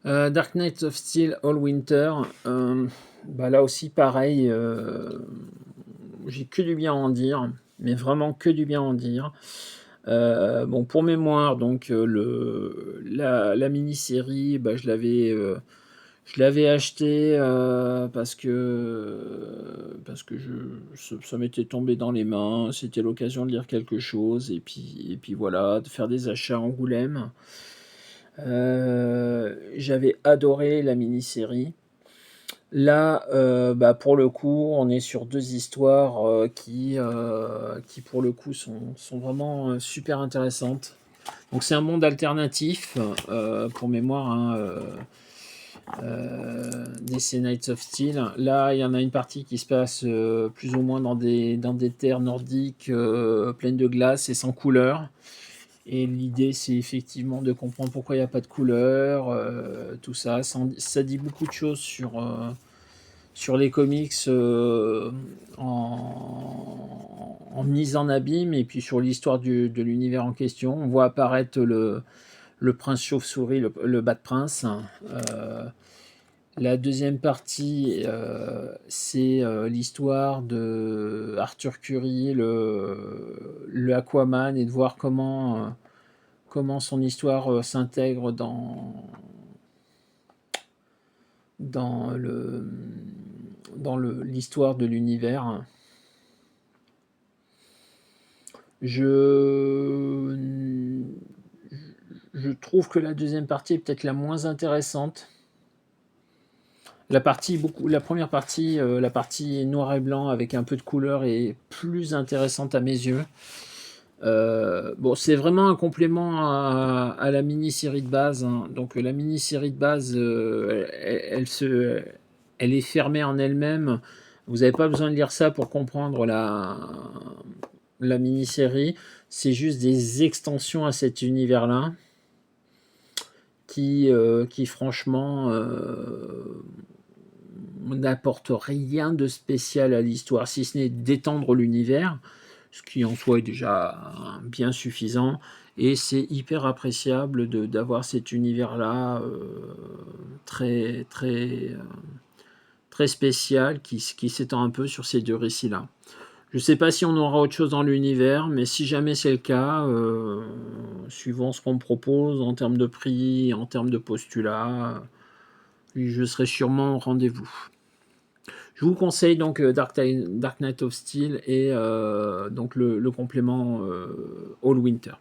Dark Knight of Steel All Winter, bah, là aussi pareil, j'ai que du bien à en dire, mais vraiment que du bien à en dire. Bon, pour mémoire, donc la mini-série, bah, je l'avais acheté, parce que ça m'était tombé dans les mains. C'était l'occasion de lire quelque chose et puis voilà, de faire des achats à Angoulême. J'avais adoré la mini-série. Là, bah, pour le coup, on est sur 2 histoires, qui pour le coup sont vraiment, super intéressantes. Donc c'est un monde alternatif, pour mémoire, hein, DC Knights of Steel. Là, il y en a une partie qui se passe, plus ou moins dans des terres nordiques, pleines de glace et sans couleur. Et l'idée, c'est effectivement de comprendre pourquoi il n'y a pas de couleur, tout ça. Ça dit beaucoup de choses sur les comics, en mise en abîme, et puis sur l'histoire de l'univers en question. On voit apparaître le prince chauve-souris, le Bat Prince. La deuxième partie, c'est l'histoire de Arthur Curry, le Aquaman, et de voir comment son histoire s'intègre dans le, l'histoire de l'univers. Je, je trouve que la deuxième partie est peut-être la moins intéressante. La première partie, la partie noir et blanc avec un peu de couleur, est plus intéressante à mes yeux. Bon, c'est vraiment un complément à la mini-série de base, hein. Donc la mini-série de base, elle est fermée en elle-même. Vous n'avez pas besoin de lire ça pour comprendre la mini-série. C'est juste des extensions à cet univers-là qui franchement, n'apporte rien de spécial à l'histoire, si ce n'est d'étendre l'univers, ce qui en soi est déjà bien suffisant. Et c'est hyper appréciable d'avoir cet univers-là, très, très, très spécial, qui s'étend un peu sur ces deux récits-là. Je ne sais pas si on aura autre chose dans l'univers, mais si jamais c'est le cas, suivant ce qu'on me propose en termes de prix, en termes de postulat, je serai sûrement au rendez-vous. Je vous conseille donc Dark Knight of Steel et donc le complément All Winter.